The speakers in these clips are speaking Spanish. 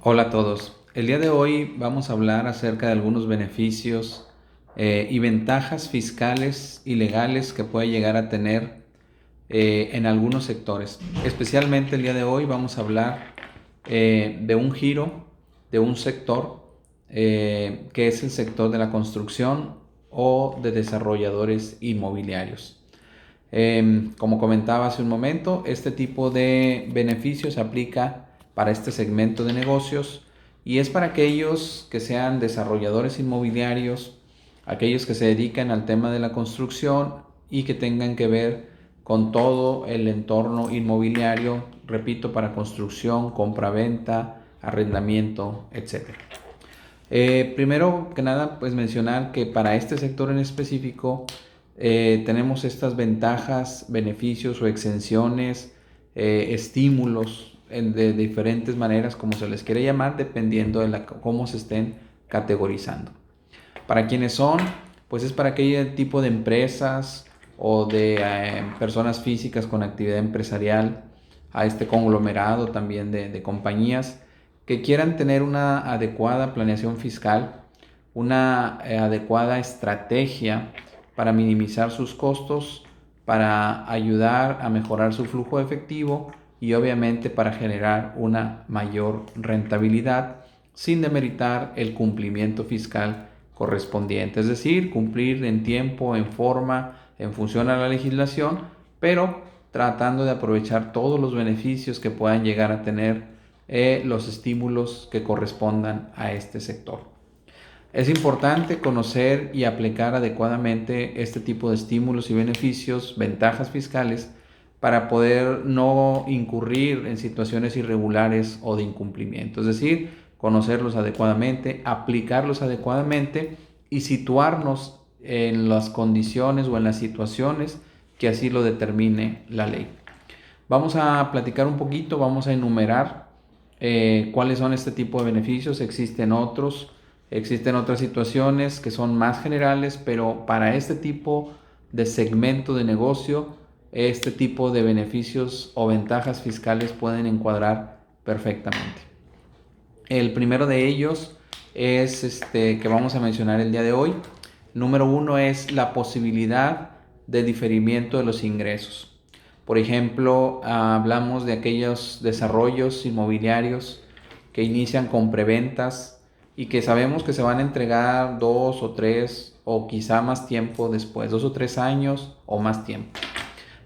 Hola a todos. El día de hoy vamos a hablar acerca de algunos beneficios y ventajas fiscales y legales que puede llegar a tener en algunos sectores. Especialmente el día de hoy vamos a hablar de un giro, de un sector que es el sector de la construcción o de desarrolladores inmobiliarios. Como comentaba hace un momento, este tipo de beneficio se aplica para este segmento de negocios y es para aquellos que sean desarrolladores inmobiliarios, aquellos que se dedican al tema de la construcción y que tengan que ver con todo el entorno inmobiliario, repito, para construcción, compra-venta, arrendamiento, etcétera. Primero que nada, pues mencionar que para este sector en específico tenemos estas ventajas, beneficios o exenciones, estímulos de diferentes maneras, como se les quiere llamar, dependiendo de cómo se estén categorizando. ¿Para quiénes son? Pues es para aquel tipo de empresas o de personas físicas con actividad empresarial, a este conglomerado también de compañías que quieran tener una adecuada planeación fiscal, una adecuada estrategia para minimizar sus costos, para ayudar a mejorar su flujo de efectivo y obviamente para generar una mayor rentabilidad sin demeritar el cumplimiento fiscal correspondiente, es decir, cumplir en tiempo, en forma, en función a la legislación, pero tratando de aprovechar todos los beneficios que puedan llegar a tener los estímulos que correspondan a este sector. Es importante conocer y aplicar adecuadamente este tipo de estímulos y beneficios, ventajas fiscales, para poder no incurrir en situaciones irregulares o de incumplimiento. Es decir, conocerlos adecuadamente, aplicarlos adecuadamente y situarnos en las condiciones o en las situaciones que así lo determine la ley. Vamos a platicar un poquito, vamos a enumerar cuáles son este tipo de beneficios. Existen otras situaciones que son más generales, pero para este tipo de segmento de negocio, este tipo de beneficios o ventajas fiscales pueden encuadrar perfectamente. El primero de ellos es que vamos a mencionar el día de hoy. Número uno es la posibilidad de diferimiento de los ingresos. Por ejemplo, hablamos de aquellos desarrollos inmobiliarios que inician con preventas y que sabemos que se van a entregar 2 o 3 o quizá más tiempo después, 2 o 3 años o más tiempo.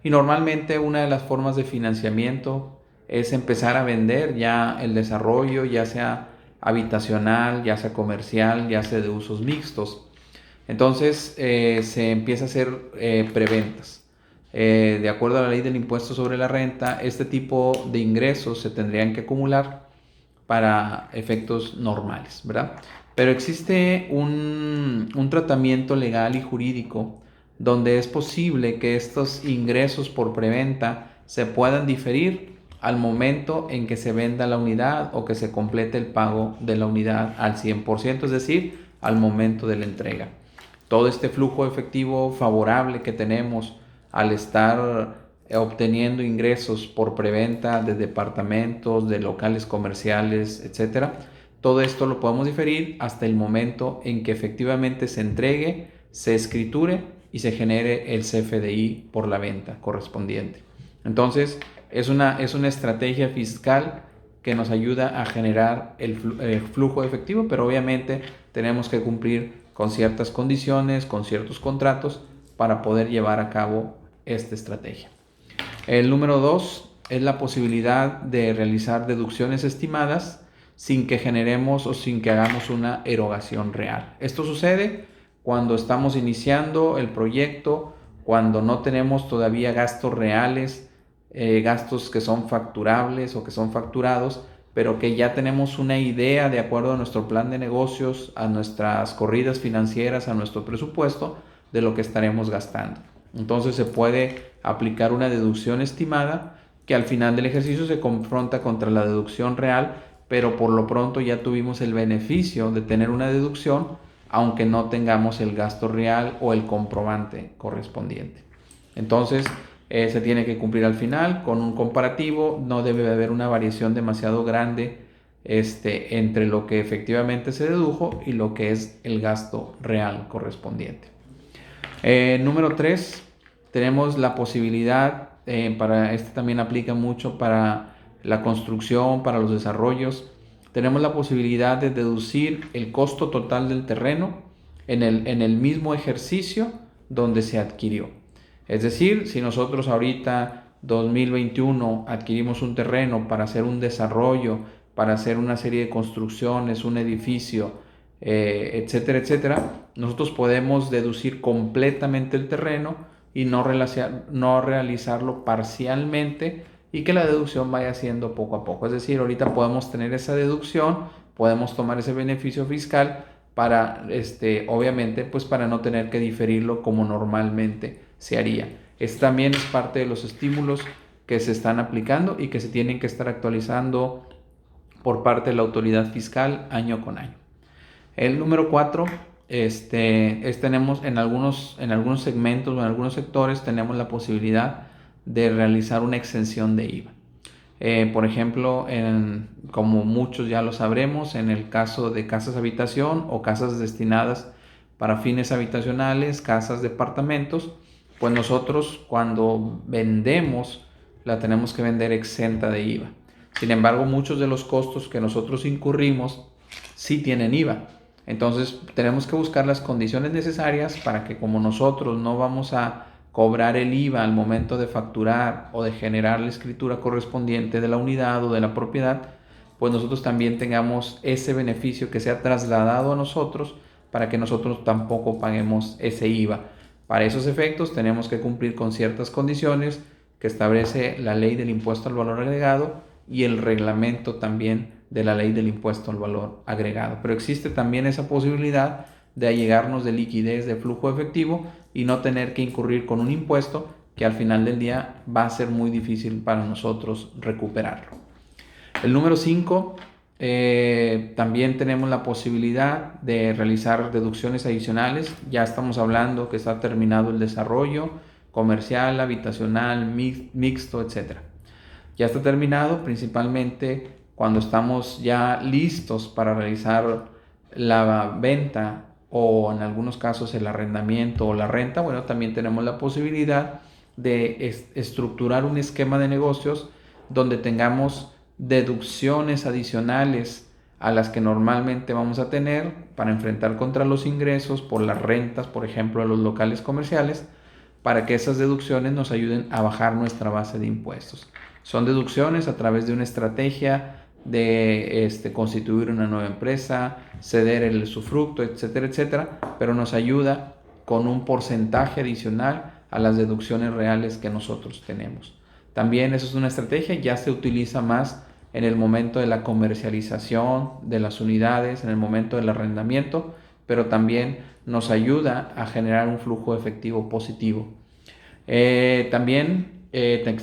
Y normalmente una de las formas de financiamiento es empezar a vender ya el desarrollo, ya sea habitacional, ya sea comercial, ya sea de usos mixtos. Entonces se empieza a hacer preventas. De acuerdo a la ley del impuesto sobre la renta, este tipo de ingresos se tendrían que acumular para efectos normales, ¿verdad? Pero existe un tratamiento legal y jurídico donde es posible que estos ingresos por preventa se puedan diferir al momento en que se venda la unidad o que se complete el pago de la unidad al 100%, es decir, al momento de la entrega. Todo este flujo efectivo favorable que tenemos al estar obteniendo ingresos por preventa de departamentos, de locales comerciales, etcétera. Todo esto lo podemos diferir hasta el momento en que efectivamente se entregue, se escriture y se genere el CFDI por la venta correspondiente. Entonces, es una estrategia fiscal que nos ayuda a generar el flujo efectivo, pero obviamente tenemos que cumplir con ciertas condiciones, con ciertos contratos para poder llevar a cabo esta estrategia. El número 2 es la posibilidad de realizar deducciones estimadas sin que generemos o sin que hagamos una erogación real. Esto sucede cuando estamos iniciando el proyecto, cuando no tenemos todavía gastos reales, gastos que son facturables o que son facturados, pero que ya tenemos una idea de acuerdo a nuestro plan de negocios, a nuestras corridas financieras, a nuestro presupuesto, de lo que estaremos gastando. Entonces se puede aplicar una deducción estimada que al final del ejercicio se confronta contra la deducción real, pero por lo pronto ya tuvimos el beneficio de tener una deducción, aunque no tengamos el gasto real o el comprobante correspondiente. Entonces se tiene que cumplir al final con un comparativo, no debe haber una variación demasiado grande entre lo que efectivamente se dedujo y lo que es el gasto real correspondiente. Número 3, tenemos la posibilidad, también aplica mucho para la construcción, para los desarrollos. Tenemos la posibilidad de deducir el costo total del terreno en el mismo ejercicio donde se adquirió. Es decir, si nosotros ahorita 2021 adquirimos un terreno para hacer un desarrollo, para hacer una serie de construcciones, un edificio, etcétera, etcétera, nosotros podemos deducir completamente el terreno y no realizarlo parcialmente y que la deducción vaya siendo poco a poco. Es decir, ahorita podemos tener esa deducción, podemos tomar ese beneficio fiscal para, obviamente, pues para no tener que diferirlo como normalmente se haría. También es parte de los estímulos que se están aplicando y que se tienen que estar actualizando por parte de la autoridad fiscal año con año. El número 4, tenemos en algunos segmentos o en algunos sectores tenemos la posibilidad de realizar una exención de IVA. Por ejemplo, como muchos ya lo sabremos, en el caso de casas habitación o casas destinadas para fines habitacionales, casas, departamentos, pues nosotros cuando vendemos la tenemos que vender exenta de IVA. Sin embargo, muchos de los costos que nosotros incurrimos sí tienen IVA. Entonces tenemos que buscar las condiciones necesarias para que, como nosotros no vamos a cobrar el IVA al momento de facturar o de generar la escritura correspondiente de la unidad o de la propiedad, pues nosotros también tengamos ese beneficio que sea trasladado a nosotros para que nosotros tampoco paguemos ese IVA. Para esos efectos tenemos que cumplir con ciertas condiciones que establece la ley del impuesto al valor agregado y el reglamento también de la ley del impuesto al valor agregado. Pero existe también esa posibilidad de allegarnos de liquidez de flujo efectivo y no tener que incurrir con un impuesto que al final del día va a ser muy difícil para nosotros recuperarlo. El número 5, también tenemos la posibilidad de realizar deducciones adicionales. Ya estamos hablando que está terminado el desarrollo comercial, habitacional, mixto, etc. Ya está terminado, principalmente cuando estamos ya listos para realizar la venta o en algunos casos el arrendamiento o la renta. Bueno, también tenemos la posibilidad de estructurar un esquema de negocios donde tengamos deducciones adicionales a las que normalmente vamos a tener para enfrentar contra los ingresos por las rentas, por ejemplo, a los locales comerciales, para que esas deducciones nos ayuden a bajar nuestra base de impuestos. Son deducciones a través de una estrategia de constituir una nueva empresa, ceder el usufructo, etcétera, etcétera, pero nos ayuda con un porcentaje adicional a las deducciones reales que nosotros tenemos. También eso es una estrategia, ya se utiliza más en el momento de la comercialización de las unidades, en el momento del arrendamiento, pero también nos ayuda a generar un flujo efectivo positivo. También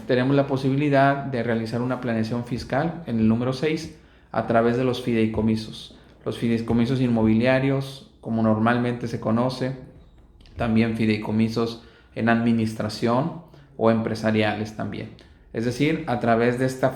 tenemos la posibilidad de realizar una planeación fiscal en el número 6 a través de los fideicomisos. Los fideicomisos inmobiliarios, como normalmente se conoce, también fideicomisos en administración o empresariales también. Es decir, a través de esta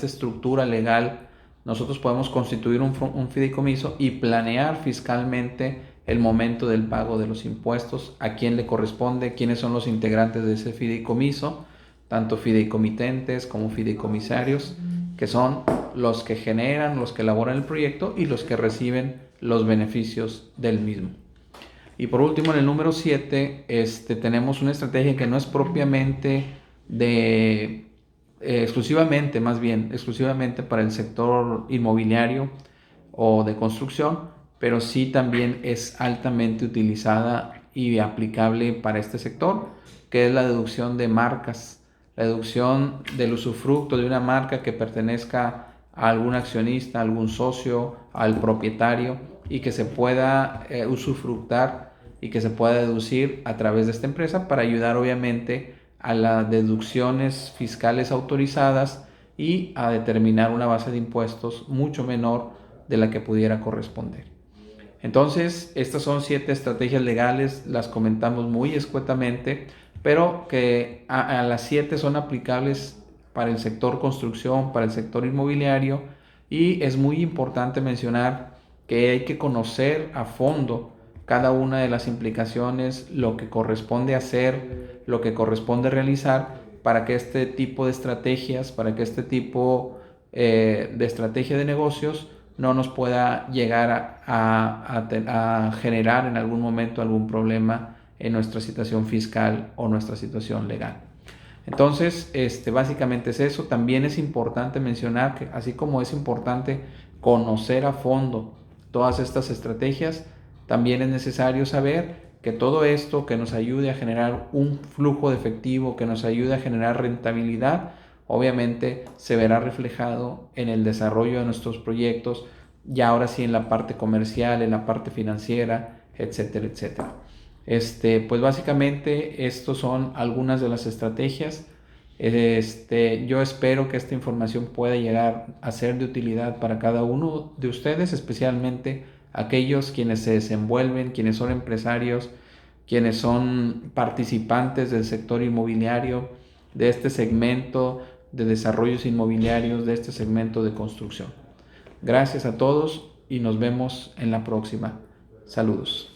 estructura legal, nosotros podemos constituir un fideicomiso y planear fiscalmente el momento del pago de los impuestos, a quién le corresponde, quiénes son los integrantes de ese fideicomiso, tanto fideicomitentes como fideicomisarios, que son los que generan, los que elaboran el proyecto y los que reciben los beneficios del mismo. Y por último, en el número 7, tenemos una estrategia que no es propiamente exclusivamente para el sector inmobiliario o de construcción, pero sí también es altamente utilizada y aplicable para este sector, que es la deducción de marcas, la deducción del usufructo de una marca que pertenezca a algún accionista, a algún socio, al propietario, y que se pueda usufructar y que se pueda deducir a través de esta empresa para ayudar obviamente a las deducciones fiscales autorizadas y a determinar una base de impuestos mucho menor de la que pudiera corresponder. Entonces, estas son 7 estrategias legales, las comentamos muy escuetamente, pero que a las 7 son aplicables para el sector construcción, para el sector inmobiliario Y es muy importante mencionar que hay que conocer a fondo cada una de las implicaciones, lo que corresponde hacer, lo que corresponde realizar para que este tipo de estrategias, para que este tipo de estrategia de negocios no nos pueda llegar a generar en algún momento algún problema en nuestra situación fiscal o nuestra situación legal. Entonces, básicamente es eso. También es importante mencionar que así como es importante conocer a fondo todas estas estrategias, también es necesario saber que todo esto que nos ayude a generar un flujo de efectivo, que nos ayude a generar rentabilidad, obviamente se verá reflejado en el desarrollo de nuestros proyectos, y ahora sí en la parte comercial, en la parte financiera, etcétera, etcétera. Pues básicamente estos son algunas de las estrategias. Yo espero que esta información pueda llegar a ser de utilidad para cada uno de ustedes, especialmente aquellos quienes se desenvuelven, quienes son empresarios, quienes son participantes del sector inmobiliario, de este segmento de desarrollos inmobiliarios, de este segmento de construcción. Gracias a todos y nos vemos en la próxima. Saludos.